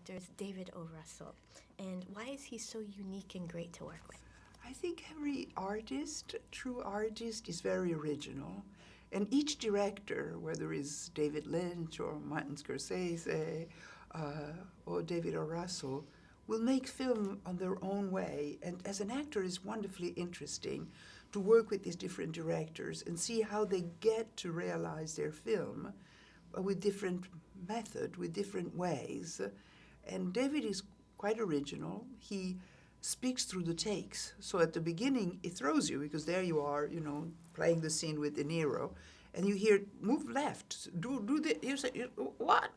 actor is David O. Russell, and why is he so unique and great to work with? I think every artist, true artist, is very original. And each director, whether it's David Lynch or Martin Scorsese or David O. Russell, will make film on their own way. And as an actor, it's wonderfully interesting to work with these different directors and see how they get to realize their film with different method, with different ways. And David is quite original. He speaks through the takes. So at the beginning, it throws you because there you are, playing the scene with De Niro, and you hear, move left, do the, you say, what?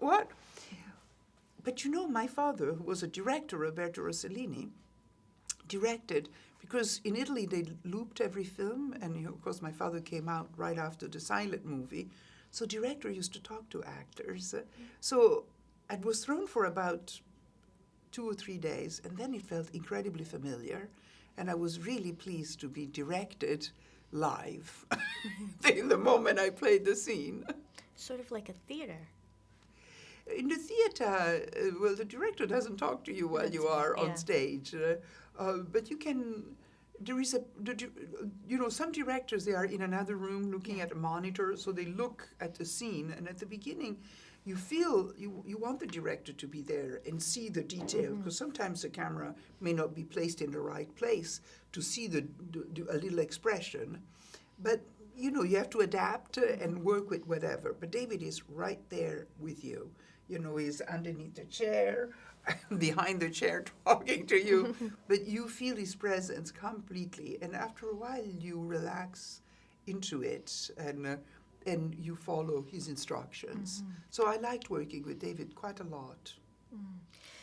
But my father, who was a director, Roberto Rossellini, directed, because in Italy they looped every film, and of course my father came out right after the silent movie, so director used to talk to actors. So it was thrown for about 2 or 3 days, and then it felt incredibly familiar, and I was really pleased to be directed live in the moment I played the scene. Sort of like a theater. In the theater, well, the director doesn't talk to you while you are on stage, but you can. There is some directors, they are in another room looking at a monitor, so they look at the scene, and at the beginning, you feel you want the director to be there and see the detail, because sometimes the camera may not be placed in the right place to see a little expression. But, you have to adapt and work with whatever. But David is right there with you. He's underneath the chair, behind the chair talking to you, but you feel his presence completely. And after a while, you relax into it, and you follow his instructions. So I liked working with David quite a lot.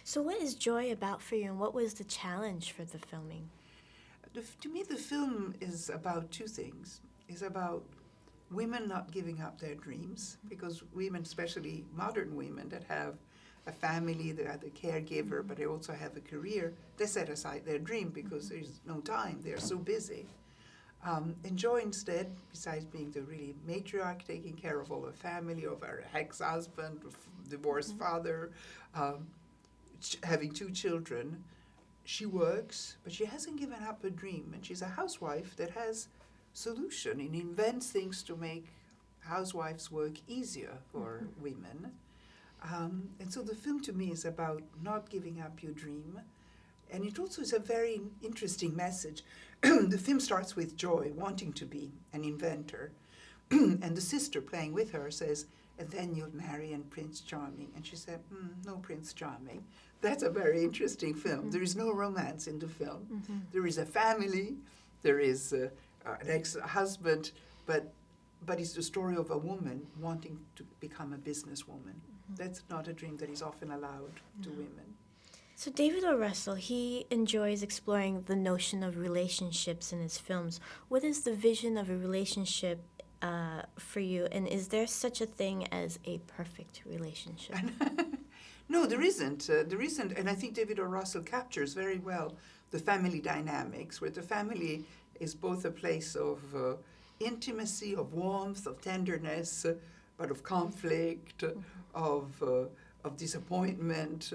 So what is Joy about for you, and what was the challenge for the filming? To me, the film is about two things. It's about women not giving up their dreams, because women, especially modern women that have a family, they are the caregiver, but they also have a career, they set aside their dream because there's no time, they're so busy. And Joy instead, besides being the really matriarch, taking care of all her family, of her ex-husband, divorced father, having 2 children, she works, but she hasn't given up her dream. And she's a housewife that has solution and invents things to make housewives' work easier for women. And so the film to me is about not giving up your dream. And it also is a very interesting message. The film starts with Joy wanting to be an inventor. And the sister playing with her says, and then you'll marry Prince Charming. And she said, no Prince Charming. That's a very interesting film. There is no romance in the film. There is a family, there is an ex-husband, but it's the story of a woman wanting to become a businesswoman. That's not a dream that is often allowed to women. So David O. Russell, he enjoys exploring the notion of relationships in his films. What is the vision of a relationship for you, and is there such a thing as a perfect relationship? No, there isn't. And I think David O. Russell captures very well the family dynamics, where the family is both a place of intimacy, of warmth, of tenderness, but of conflict, of disappointment,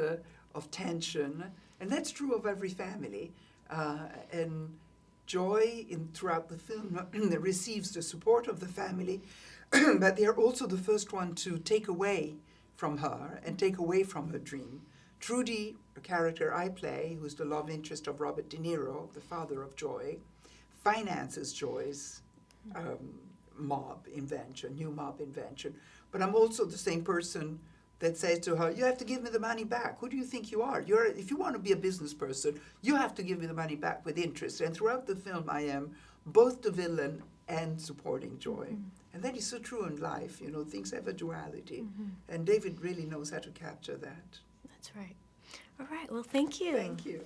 of tension. And that's true of every family. And Joy, throughout the film, receives the support of the family, but they are also the first one to take away from her and take away from her dream. Trudy, the character I play, who's the love interest of Robert De Niro, the father of Joy, finances Joy's new mob invention. But I'm also the same person that says to her, you have to give me the money back. Who do you think you are? If you want to be a business person, you have to give me the money back with interest. And throughout the film, I am both the villain and supporting Joy. And that is so true in life. Things have a duality. And David really knows how to capture that. That's right. All right. Well, thank you. Thank you.